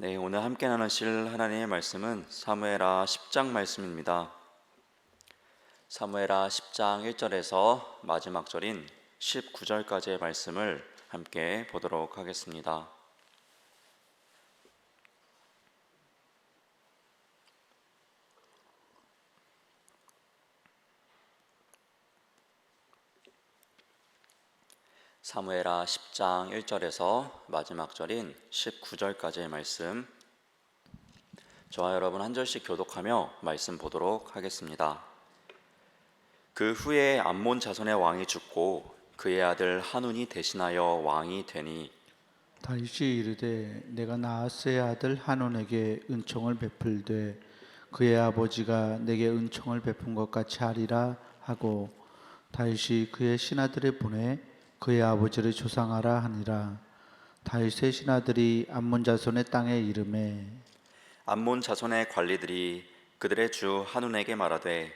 네, 오늘 함께 나누실 하나님의 말씀은 사무엘하 10장 말씀입니다. 사무엘하 10장 1절에서 마지막 절인 19절까지의 말씀을 함께 보도록 하겠습니다. 사무엘하 10장 1절에서 마지막 절인 19절까지의 말씀, 저와 여러분 한 절씩 교독하며 말씀 보도록 하겠습니다. 그 후에 암몬 자손의 왕이 죽고 그의 아들 한운이 대신하여 왕이 되니 다윗이 이르되 내가 나하스의 아들 한온에게 은총을 베풀되 그의 아버지가 내게 은총을 베푼 것 같이 하리라 하고 다윗이 그의 신하들을 보내 그의 아버지를 조상하라 하니라. 다윗의 신하들이 암몬 자손의 땅에 이르매 암몬 자손의 관리들이 그들의 주 한운에게 말하되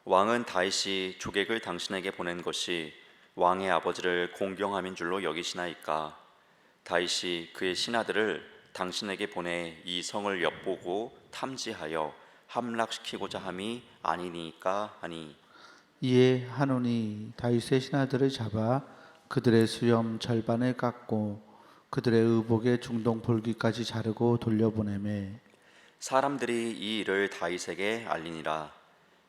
왕은 다윗이 조객을 당신에게 보낸 것이 왕의 아버지를 공경함인 줄로 여기시나이까. 다윗이 그의 신하들을 당신에게 보내 이 성을 엿보고 탐지하여 함락시키고자 함이 아니니까 하니. 이에 한온이 다윗의 신하들을 잡아 그들의 수염 절반을 깎고 그들의 의복의 중동 볼기까지 자르고 돌려보내매 사람들이 이 일을 다윗에게 알리니라.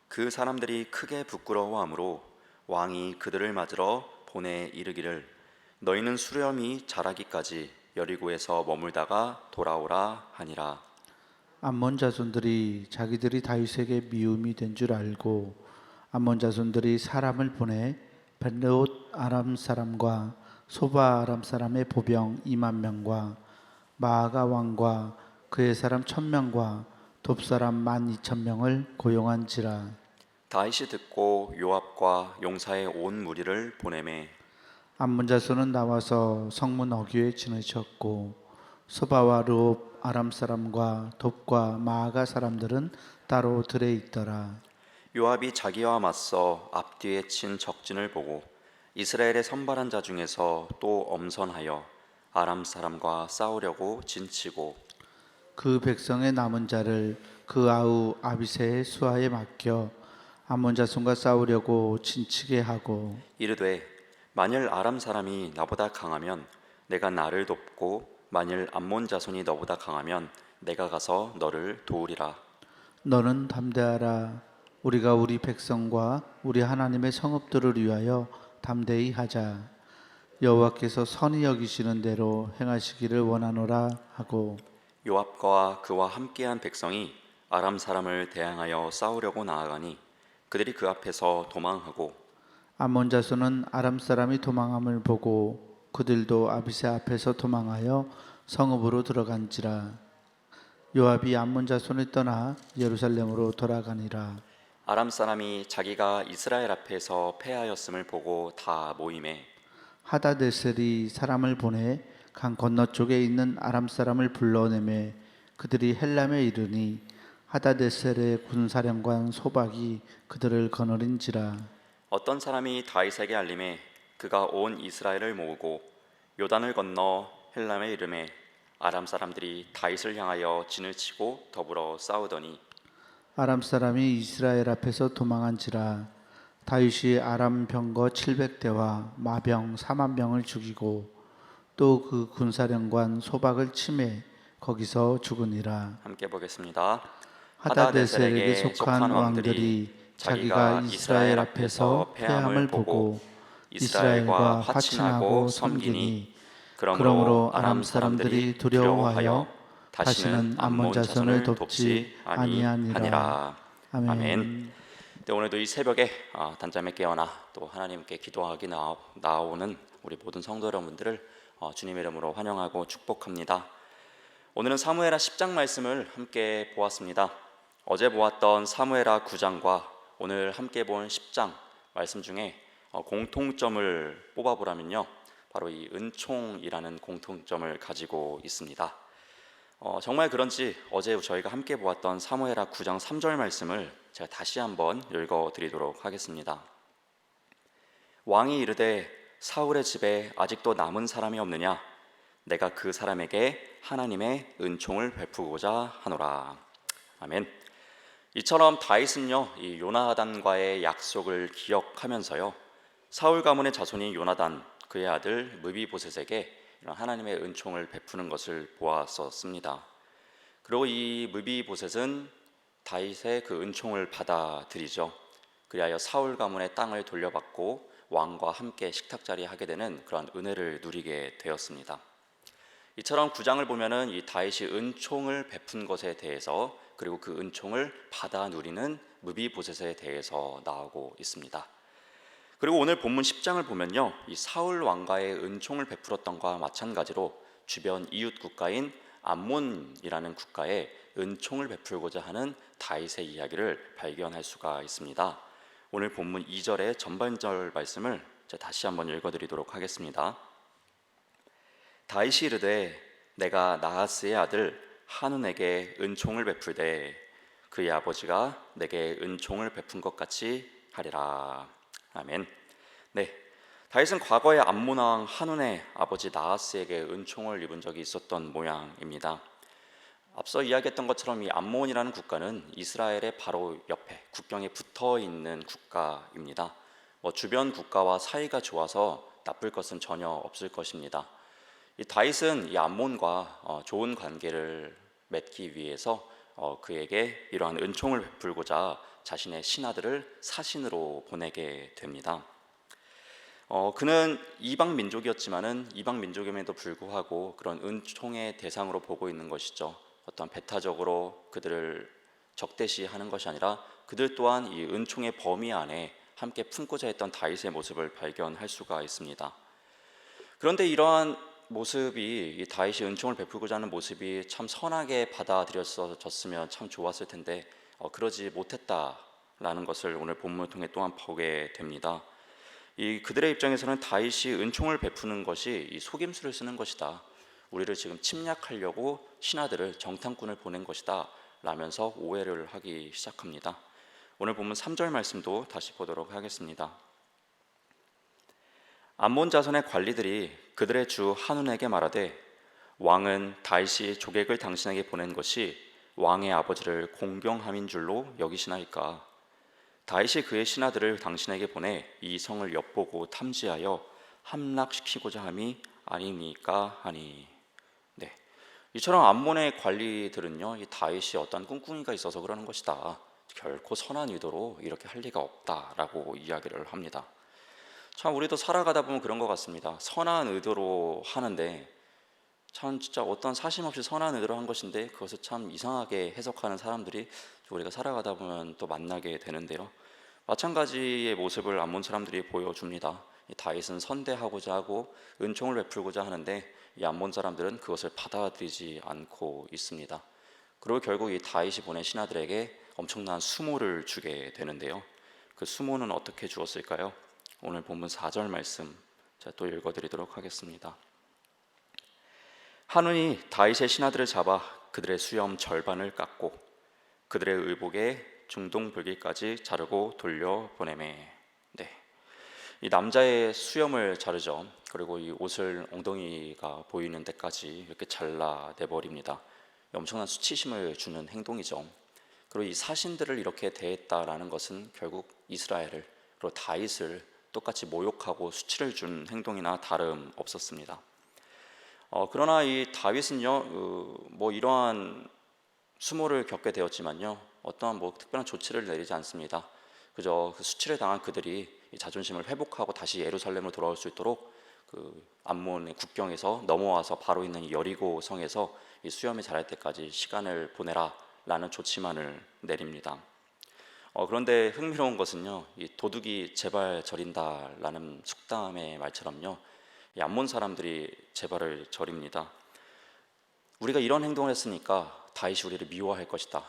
그 사람들이 크게 부끄러워하므로 왕이 그들을 맞으러 보내 이르기를 너희는 수렴이 자라기까지 여리고에서 머물다가 돌아오라 하니라. 암몬 자손들이 자기들이 다윗에게 미움이 된 줄 알고 암몬 자손들이 사람을 보내 벳르옷 아람 사람과 소바 아람 사람의 보병 2만 명과 마아가 왕과 그의 사람 1,000명과 돕 사람 12,000명을 고용한지라. 다윗이 듣고 요압과 용사의 온 무리를 보내매 암몬 자손은 나와서 성문 어귀에 진을 쳤고 소바와 르옵 아람 사람과 돕과 마아가 사람들은 따로 들에 있더라. 요압이 자기와 맞서 앞뒤에 친 적진을 보고 이스라엘의 선발한 자 중에서 또 엄선하여 아람 사람과 싸우려고 진치고 그 백성의 남은 자를 그 아우 아비새의 수하에 맡겨 암몬 자손과 싸우려고 진치게 하고 이르되 만일 아람 사람이 나보다 강하면 내가 나를 돕고 만일 암몬 자손이 너보다 강하면 내가 가서 너를 도우리라. 너는 담대하라. 우리가 우리 백성과 우리 하나님의 성읍들을 위하여 담대히 하자. 여호와께서 선히 여기시는 대로 행하시기를 원하노라 하고 요압과 그와 함께한 백성이 아람 사람을 대항하여 싸우려고 나아가니 그들이 그 앞에서 도망하고 암몬 자손은 아람 사람이 도망함을 보고 그들도 아비새 앞에서 도망하여 성읍으로 들어간지라. 요압이 암몬 자손을 떠나 예루살렘으로 돌아가니라. 아람 사람이 자기가 이스라엘 앞에서 패하였음을 보고 다 모임에 하다데셀이 사람을 보내 강 건너쪽에 있는 아람 사람을 불러내매 그들이 헬람에 이르니 하다데셀의 군사령관 소박이 그들을 거느린지라. 어떤 사람이 다윗에게 알림해 그가 온 이스라엘을 모으고 요단을 건너 헬람에 이르매 아람 사람들이 다윗을 향하여 진을 치고 더불어 싸우더니 아람 사람이 이스라엘 앞에서 도망한지라. 다윗이 아람 병거 700대와 마병 4만 명을 죽이고 또 그 군사령관 소박을 치매 거기서 죽으니라. 함께 보겠습니다. 하다데셀에게 속한 왕들이 자기가 이스라엘 앞에서 패함을 보고 이스라엘과 화친하고 섬기니 그러므로 아람 사람들이 두려워하여 다시는 암몬 자손을 돕지 아니하니라. 아멘. 네, 오늘도 이 새벽에 단잠에 깨어나 또 하나님께 기도하기 나오는 우리 모든 성도 여러분들을 주님의 이름으로 환영하고 축복합니다. 오늘은 사무엘하 10장 말씀을 함께 보았습니다. 어제 보았던 사무엘하 9장과 오늘 함께 본 10장 말씀 중에 공통점을 뽑아보라면요, 바로 이 은총이라는 공통점을 가지고 있습니다. 정말 그런지 어제 저희가 함께 보았던 사무엘하 9장 3절 말씀을 제가 다시 한번 읽어드리도록 하겠습니다. 왕이 이르되 사울의 집에 아직도 남은 사람이 없느냐? 내가 그 사람에게 하나님의 은총을 베푸고자 하노라. 아멘. 이처럼 다윗은요, 이 요나단과의 약속을 기억하면서요, 사울 가문의 자손인 요나단, 그의 아들 무비보셋에게 이런 하나님의 은총을 베푸는 것을 보았었습니다. 그리고 이 무비보셋은 다윗의 그 은총을 받아들이죠. 그리하여 사울 가문의 땅을 돌려받고 왕과 함께 식탁자리 하게 되는 그런 은혜를 누리게 되었습니다. 이처럼 9장을 보면은 이 다윗이 은총을 베푼 것에 대해서, 그리고 그 은총을 받아 누리는 무비보셋에 대해서 나오고 있습니다. 그리고 오늘 본문 10장을 보면요, 이 사울 왕가의 은총을 베풀었던 것과 마찬가지로 주변 이웃 국가인 암몬이라는 국가에 은총을 베풀고자 하는 다윗의 이야기를 발견할 수가 있습니다. 오늘 본문 2절의 전반절 말씀을 다시 한번 읽어드리도록 하겠습니다. 다윗이 이르되 내가 나하스의 아들 한운에게 은총을 베풀되 그의 아버지가 내게 은총을 베푼 것 같이 하리라. 아멘. 네, 다윗은 과거에 암몬 왕 한운의 아버지 나하스에게 은총을 입은 적이 있었던 모양입니다. 앞서 이야기했던 것처럼 이 암몬이라는 국가는 이스라엘의 바로 옆에 국경에 붙어 있는 국가입니다. 주변 국가와 사이가 좋아서 나쁠 것은 전혀 없을 것입니다. 이 다윗은 이 암몬과 좋은 관계를 맺기 위해서 그에게 이러한 은총을 베풀고자 자신의 신하들을 사신으로 보내게 됩니다. 그는 이방 민족이었지만은 이방 민족임에도 불구하고 그런 은총의 대상으로 보고 있는 것이죠. 어떤 배타적으로 그들을 적대시하는 것이 아니라 그들 또한 이 은총의 범위 안에 함께 품고자 했던 다윗의 모습을 발견할 수가 있습니다. 그런데 이러한 모습이, 이 다윗이 은총을 베풀고자 하는 모습이 참 선하게 받아들여졌으면 참 좋았을 텐데 그러지 못했다라는 것을 오늘 본문을 통해 또한 보게 됩니다. 이 그들의 입장에서는 다윗이 은총을 베푸는 것이 이 속임수를 쓰는 것이다, 우리를 지금 침략하려고 신하들을, 정탐꾼을 보낸 것이다 라면서 오해를 하기 시작합니다. 오늘 본문 3절 말씀도 다시 보도록 하겠습니다. 암몬 자손의 관리들이 그들의 주 한운에게 말하되 왕은 다윗이 조객을 당신에게 보낸 것이 왕의 아버지를 공경함인 줄로 여기시나이까? 다윗이 그의 신하들을 당신에게 보내 이 성을 엿보고 탐지하여 함락시키고자 함이 아니니까 하니. 네, 이처럼 암몬의 관리들은요, 이 다윗이 어떤 꿍꿍이가 있어서 그러는 것이다, 결코 선한 의도로 이렇게 할 리가 없다라고 이야기를 합니다. 참 우리도 살아가다 보면 그런 것 같습니다. 선한 의도로 하는데 참 진짜 어떤 사심 없이 선한 의도로 한 것인데 그것을 참 이상하게 해석하는 사람들이 우리가 살아가다 보면 또 만나게 되는데요, 마찬가지의 모습을 암몬 사람들이 보여줍니다. 이 다윗은 선대하고자 하고 은총을 베풀고자 하는데 이 암몬 사람들은 그것을 받아들이지 않고 있습니다. 그리고 결국 이 다윗이 보낸 신하들에게 엄청난 수모를 주게 되는데요, 그 수모는 어떻게 주었을까요? 오늘 본문 4절 말씀 제가 또 읽어드리도록 하겠습니다. 한운이 다윗의 신하들을 잡아 그들의 수염 절반을 깎고 그들의 의복에 중동불기까지 자르고 돌려보내매. 네, 이 남자의 수염을 자르죠. 그리고 이 옷을 엉덩이가 보이는 데까지 이렇게 잘라내버립니다. 엄청난 수치심을 주는 행동이죠. 그리고 이 사신들을 이렇게 대했다라는 것은 결국 이스라엘을, 그리고 다윗을 똑같이 모욕하고 수치를 준 행동이나 다름 없었습니다. 그러나 이 다윗은요, 이러한 수모를 겪게 되었지만요, 어떠한 특별한 조치를 내리지 않습니다. 그저 그 수치를 당한 그들이 이 자존심을 회복하고 다시 예루살렘으로 돌아올 수 있도록 그 암몬의 국경에서 넘어와서 바로 있는 이 여리고 성에서 이 수염이 자랄 때까지 시간을 보내라라는 조치만을 내립니다. 그런데 흥미로운 것은요, 이 도둑이 제발 저린다라는 속담의 말처럼요, 이 암몬 사람들이 제발을 저립니다. 우리가 이런 행동을 했으니까 다윗이 우리를 미워할 것이다,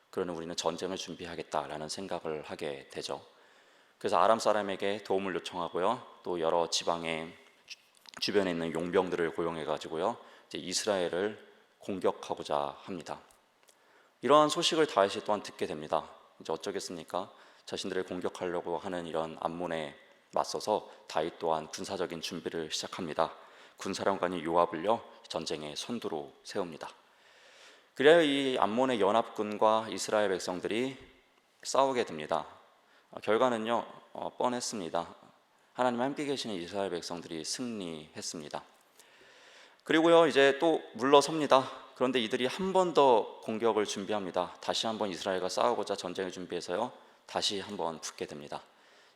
그러면 우리는 전쟁을 준비하겠다라는 생각을 하게 되죠. 그래서 아람 사람에게 도움을 요청하고요, 또 여러 지방의 주변에 있는 용병들을 고용해 가지고요, 이제 이스라엘을 공격하고자 합니다. 이러한 소식을 다윗이 또한 듣게 됩니다. 이제 어쩌겠습니까? 자신들을 공격하려고 하는 이런 암몬에 맞서서 다윗 또한 군사적인 준비를 시작합니다. 군사령관이 요압을요 전쟁의 선두로 세웁니다. 그래야 이 암몬의 연합군과 이스라엘 백성들이 싸우게 됩니다. 결과는요 뻔했습니다. 하나님 함께 계시는 이스라엘 백성들이 승리했습니다. 그리고요 이제 또 물러섭니다. 그런데 이들이 한 번 더 공격을 준비합니다. 다시 한번 이스라엘과 싸우고자 전쟁을 준비해서요 다시 한번 붙게 됩니다.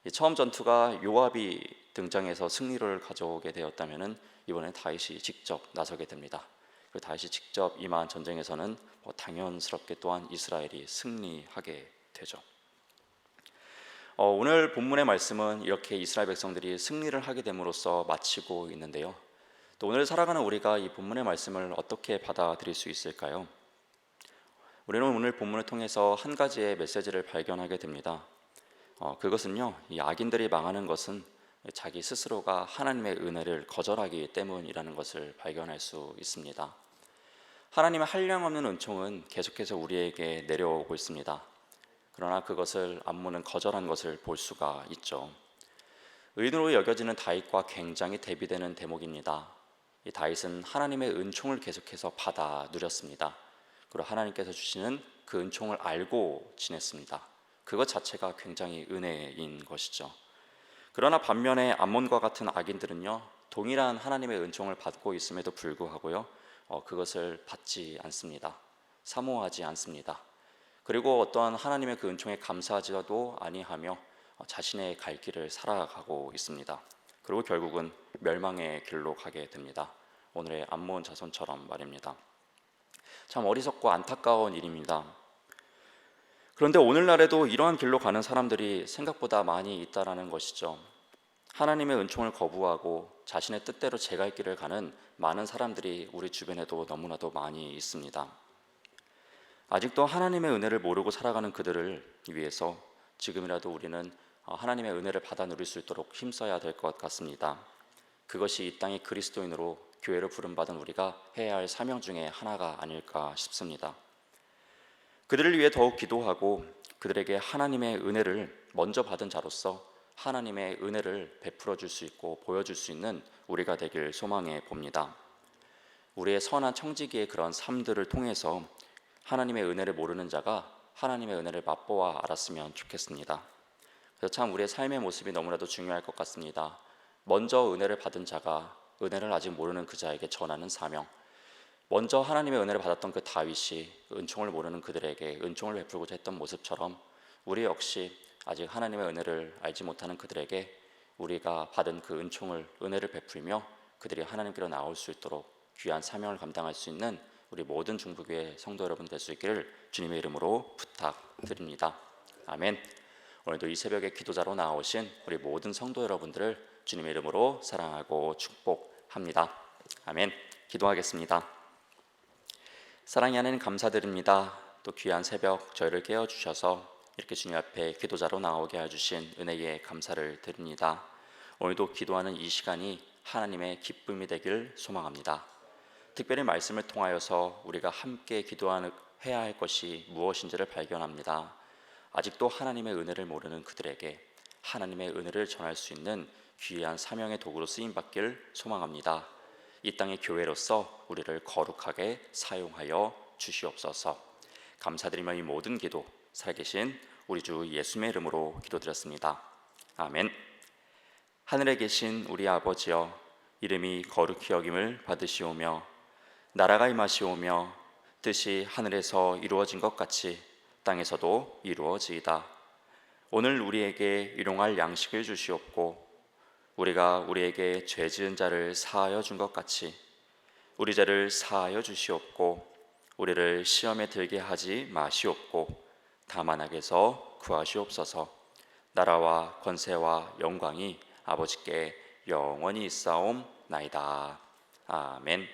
이 처음 전투가 요압이 등장해서 승리를 가져오게 되었다면은 이번에 다윗이 직접 나서게 됩니다. 그 다윗이 직접 임한 전쟁에서는 당연스럽게 또한 이스라엘이 승리하게 되죠. 오늘 본문의 말씀은 이렇게 이스라엘 백성들이 승리를 하게 됨으로써 마치고 있는데요. 또 오늘 살아가는 우리가 이 본문의 말씀을 어떻게 받아들일 수 있을까요? 우리는 오늘 본문을 통해서 한 가지의 메시지를 발견하게 됩니다. 그것은요, 이 악인들이 망하는 것은 자기 스스로가 하나님의 은혜를 거절하기 때문이라는 것을 발견할 수 있습니다. 하나님의 한량없는 은총은 계속해서 우리에게 내려오고 있습니다. 그러나 그것을 암몬은 거절한 것을 볼 수가 있죠. 의인으로 여겨지는 다윗과 굉장히 대비되는 대목입니다. 이 다윗은 하나님의 은총을 계속해서 받아 누렸습니다. 그리고 하나님께서 주시는 그 은총을 알고 지냈습니다. 그것 자체가 굉장히 은혜인 것이죠. 그러나 반면에 암몬과 같은 악인들은요 동일한 하나님의 은총을 받고 있음에도 불구하고요 그것을 받지 않습니다. 사모하지 않습니다. 그리고 어떠한 하나님의 그 은총에 감사하지도 아니하며 자신의 갈 길을 살아가고 있습니다. 그리고 결국은 멸망의 길로 가게 됩니다. 오늘의 암몬 자손처럼 말입니다. 참 어리석고 안타까운 일입니다. 그런데 오늘날에도 이러한 길로 가는 사람들이 생각보다 많이 있다라는 것이죠. 하나님의 은총을 거부하고 자신의 뜻대로 제 갈 길을 가는 많은 사람들이 우리 주변에도 너무나도 많이 있습니다. 아직도 하나님의 은혜를 모르고 살아가는 그들을 위해서 지금이라도 우리는 하나님의 은혜를 받아 누릴 수 있도록 힘써야 될 것 같습니다. 그것이 이 땅의 그리스도인으로 교회를 부름받은 우리가 해야 할 사명 중에 하나가 아닐까 싶습니다. 그들을 위해 더욱 기도하고 그들에게 하나님의 은혜를 먼저 받은 자로서 하나님의 은혜를 베풀어 줄 수 있고 보여줄 수 있는 우리가 되길 소망해 봅니다. 우리의 선한 청지기의 그런 삶들을 통해서 하나님의 은혜를 모르는 자가 하나님의 은혜를 맛보아 알았으면 좋겠습니다. 그래서 참 우리의 삶의 모습이 너무나도 중요할 것 같습니다. 먼저 은혜를 받은 자가 은혜를 아직 모르는 그 자에게 전하는 사명, 먼저 하나님의 은혜를 받았던 그 다윗이 은총을 모르는 그들에게 은총을 베풀고자 했던 모습처럼 우리 역시 아직 하나님의 은혜를 알지 못하는 그들에게 우리가 받은 그 은혜를 베풀며 그들이 하나님께로 나올 수 있도록 귀한 사명을 감당할 수 있는 우리 모든 중부교회 성도 여러분 될 수 있기를 주님의 이름으로 부탁드립니다. 아멘. 오늘도 이 새벽에 기도자로 나오신 우리 모든 성도 여러분들을 주님의 이름으로 사랑하고 축복합니다. 아멘. 기도하겠습니다. 사랑이 하나님 감사드립니다. 또 귀한 새벽 저희를 깨워주셔서 이렇게 주님 앞에 기도자로 나오게 해주신 은혜에 감사를 드립니다. 오늘도 기도하는 이 시간이 하나님의 기쁨이 되길 소망합니다. 특별히 말씀을 통하여서 우리가 함께 기도해야 할 것이 무엇인지를 발견합니다. 아직도 하나님의 은혜를 모르는 그들에게 하나님의 은혜를 전할 수 있는 귀한 사명의 도구로 쓰임받길 소망합니다. 이 땅의 교회로서 우리를 거룩하게 사용하여 주시옵소서. 감사드리며 이 모든 기도 살아계신 우리 주 예수님의 이름으로 기도드렸습니다. 아멘. 하늘에 계신 우리 아버지여, 이름이 거룩히 여김을 받으시오며 나라가 임하시오며 뜻이 하늘에서 이루어진 것 같이 땅에서도 이루어지이다. 오늘 우리에게 일용할 양식을 주시옵고 우리가 우리에게 죄 지은 자를 사하여 준 것 같이 우리 죄를 사하여 주시옵고 우리를 시험에 들게 하지 마시옵고 다만 악에서 구하시옵소서. 나라와 권세와 영광이 아버지께 영원히 있사옵나이다. 아멘.